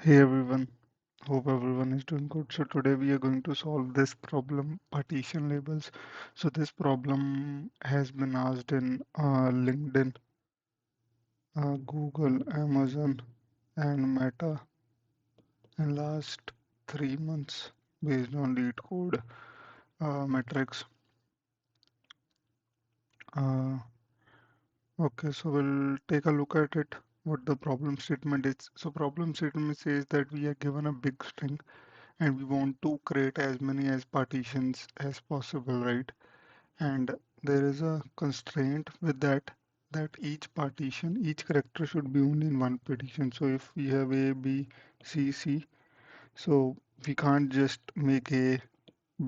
Hey everyone, hope everyone is doing good. So today we are going to solve this problem, partition labels. So this problem has been asked in LinkedIn, Google, Amazon, and Meta in last 3 months based on LeetCode metrics. Uh, okay, so we'll take a look at it. What the problem statement is. So problem statement says that we are given a big string and we want to create as many as partitions as possible, right? And there is a constraint with that each partition, each character should be only in one partition. So if we have A, B, C, C, so we can't just make A,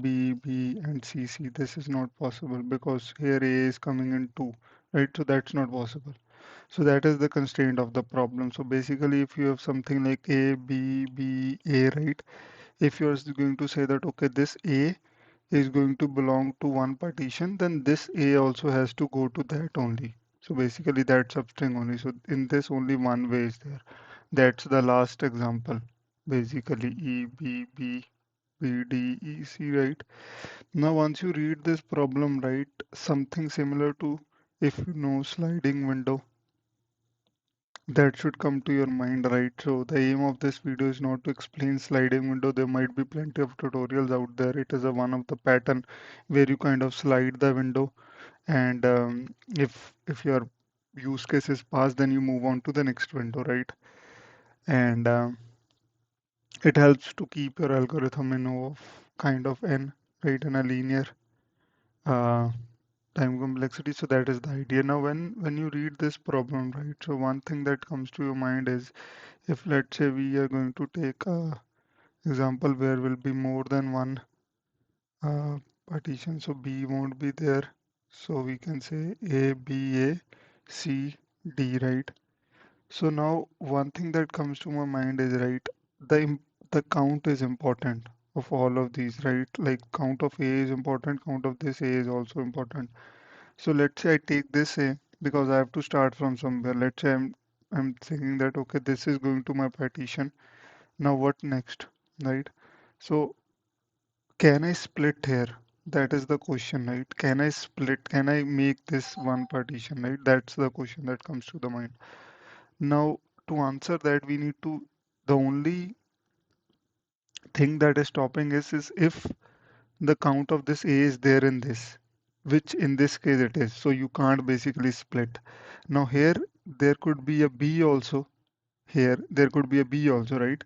B, B, and C, C. This is not possible because here A is coming in two, right? So that's not possible. So that is the constraint of the problem. So basically, if you have something like A, B, B, A, right? If you're going to say that, okay, this A is going to belong to one partition, then this A also has to go to that only. So basically that substring only. So in this only one way is there. That's the last example. Basically E, B, B, B, D, E, C, right? Now once you read this problem, right, something similar to if you know sliding window, that should come to your mind, right? So the aim of this video is not to explain sliding window. There might be plenty of tutorials out there. It is a one of the pattern where you kind of slide the window and if your use case is passed, then you move on to the next window, right? And it helps to keep your algorithm in of kind of n, right, in a linear uh, time complexity. So that is the idea. Now when you read this problem, right, so one thing that comes to your mind is if let's say we are going to take a example where will be more than one uh, partition, so B won't be there, so we can say A, B, A, C, D, right? So now one thing that comes to my mind is, right, the count is important of all of these, right? Like count of A is important, count of this A is also important. So let's say I take this A because I have to start from somewhere. Let's say I'm thinking that okay, this is going to my partition. Now what next, right? So can I split here? That is the question, right? Can I split? Can I make this one partition, right? That's the question that comes to the mind. Now, to answer that, we need to, the only thing that is stopping us is if the count of this A is there in this, which in this case it is. So you can't basically split. Now here, there could be a B also. Here, there could be a B also, right?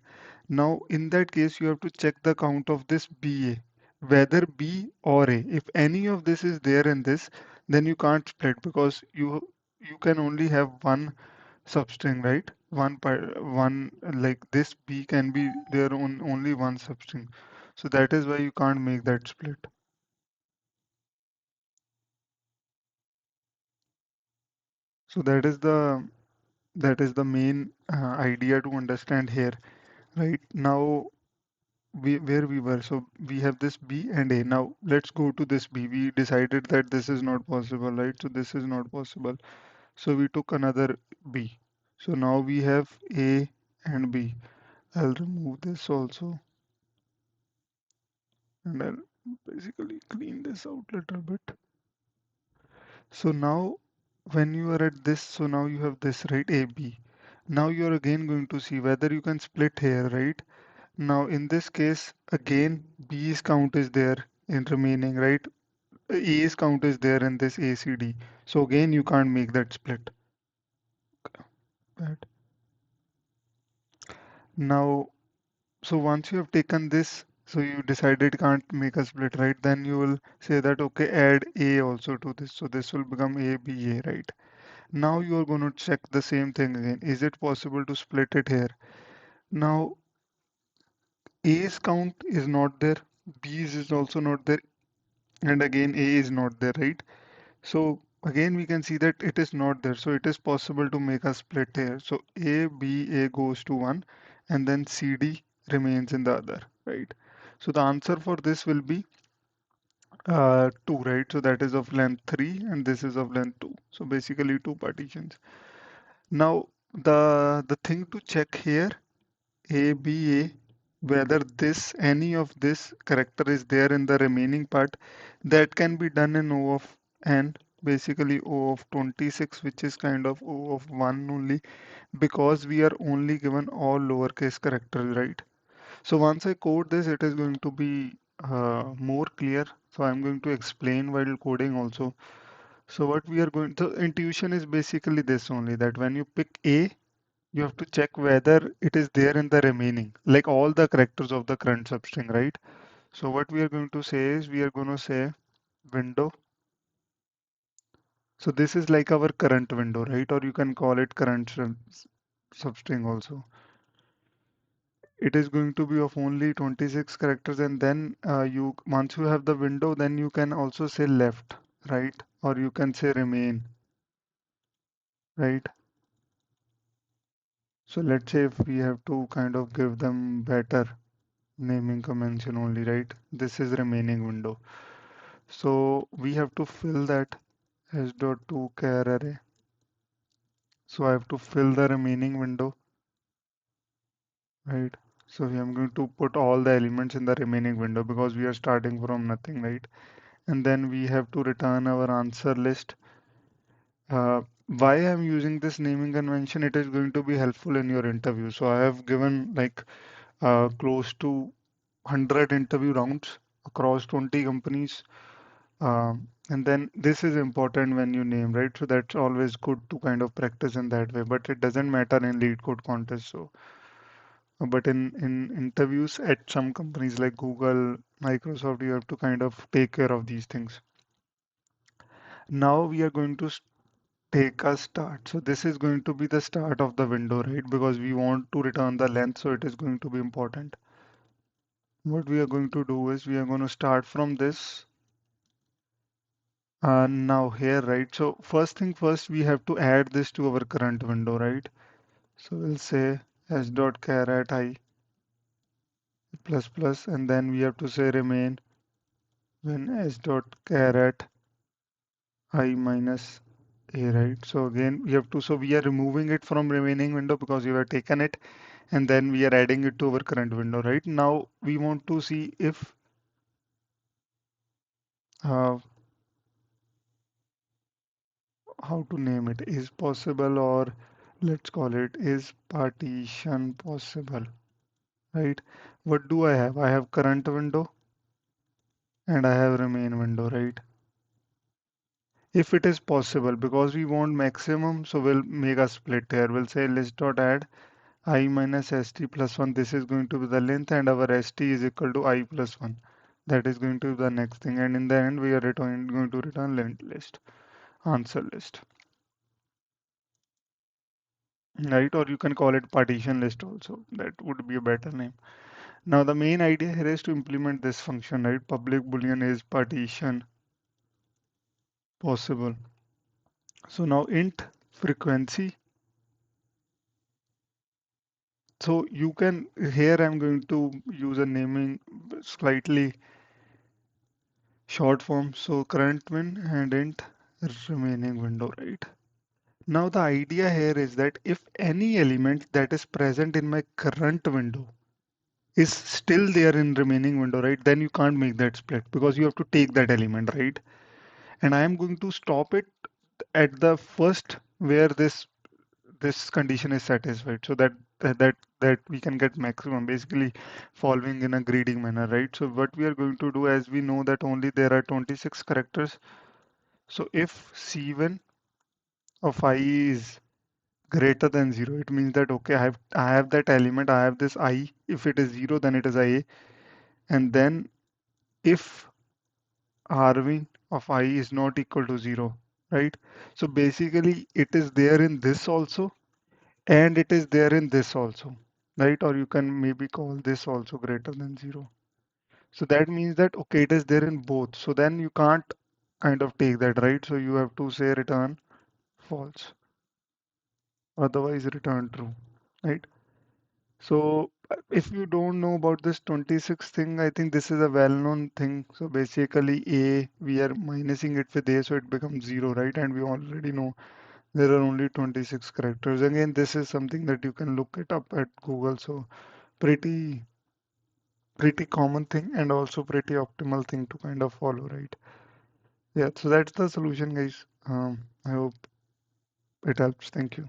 Now, in that case, you have to check the count of this BA, whether B or A. If any of this is there in this, then you can't split because you can only have one substring, right? One like this B can be there on only one substring. So that is why you can't make that split. So that is the main idea to understand here, right? Now where we were. So we have this B and A. Now let's go to this B. We decided that this is not possible, right? So this is not possible. So we took another B. So now we have A and B. I'll remove this also and I'll basically clean this out a little bit. So now when you are at this, so now you have this, right? AB. Now you're again going to see whether you can split here, right? Now in this case, again, B's count is there in remaining, right? A's count is there in this ACD. So again, you can't make that split. Right. Now, so once you have taken this, so you decided can't make a split, right? Then you will say that, okay, add A also to this. So this will become A, B, A, right? Now you are going to check the same thing again. Is it possible to split it here? Now, A's count is not there. B's is also not there. And again, A is not there, right? So again, we can see that it is not there. So it is possible to make a split here. So A, B, A goes to one and then C, D remains in the other, right? So the answer for this will be 2, right? So that is of length 3 and this is of length 2. So basically two partitions. Now the thing to check here A, B, A, whether this, any of this character is there in the remaining part, that can be done in O of n, basically O of 26, which is kind of O of 1 only, because we are only given all lowercase characters, right? So once I code this, it is going to be more clear. So I'm going to explain while coding also. So what we are going to, intuition is basically this only, that when you pick A, you have to check whether it is there in the remaining, like all the characters of the current substring, right? So what we are going to say is we are going to say window. So this is like our current window, right? Or you can call it current substring also. It is going to be of only 26 characters, and then you once you have the window, then you can also say left, right? Or you can say remain, right? So let's say if we have to kind of give them better naming convention only, right? This is remaining window. So we have to fill that s dot to char array. So I have to fill the remaining window, right? So I'm going to put all the elements in the remaining window because we are starting from nothing, right? And then we have to return our answer list. Why I'm using this naming convention, it is going to be helpful in your interview. So I have given like close to 100 interview rounds across 20 companies. And then this is important when you name, right? So that's always good to kind of practice in that way, but it doesn't matter in lead code contest. So, but in interviews at some companies like Google, Microsoft, you have to kind of take care of these things. Now we are going to take a start. So this is going to be the start of the window, right? Because we want to return the length, so it is going to be important. What we are going to do is we are going to start from this. Now here, right? So first thing first, we have to add this to our current window, right? So we'll say s dot char at I plus plus, and then we have to say remain when s dot char at I minus a, right? So again, we have to, so we are removing it from remaining window because we have taken it, and then we are adding it to our current window, right? Now we want to see if uh, how to name it is possible, or let's call it is partition possible, right? What do I have? I have current window and I have remain window, right? If it is possible, because we want maximum, so we'll make a split here. We'll say list dot add I minus st plus 1. This is going to be the length, and our st is equal to I plus 1. That is going to be the next thing. And in the end, we are going to return length list, answer list, right? Or you can call it partition list also. That would be a better name. Now, the main idea here is to implement this function, right? Public boolean is partition possible. So now int frequency. So you can, here I'm going to use a naming slightly short form. So current win and int remaining window, right? Now the idea here is that if any element that is present in my current window is still there in remaining window, right? Then you can't make that split because you have to take that element, right? And I am going to stop it at the first where this condition is satisfied, so that we can get maximum, basically following in a greedy manner, right? So what we are going to do, as we know that only there are 26 characters, so if c1 of I is greater than 0, it means that okay, I have that element, I have this I. If it is 0, then it is IA. And then if Rwin of I is not equal to 0, right? So basically it is there in this also, and it is there in this also, right? Or you can maybe call this also greater than 0. So that means that okay, it is there in both. So then you can't kind of take that, right? So you have to say return false, otherwise return true, right? So if you don't know about this 26 thing, I think this is a well-known thing. So basically A, we are minusing it with A, so it becomes 0, right? And we already know there are only 26 characters. Again, this is something that you can look it up at Google. So pretty pretty common thing and also pretty optimal thing to kind of follow, right? Yeah, so that's the solution, guys. I hope it helps. Thank you.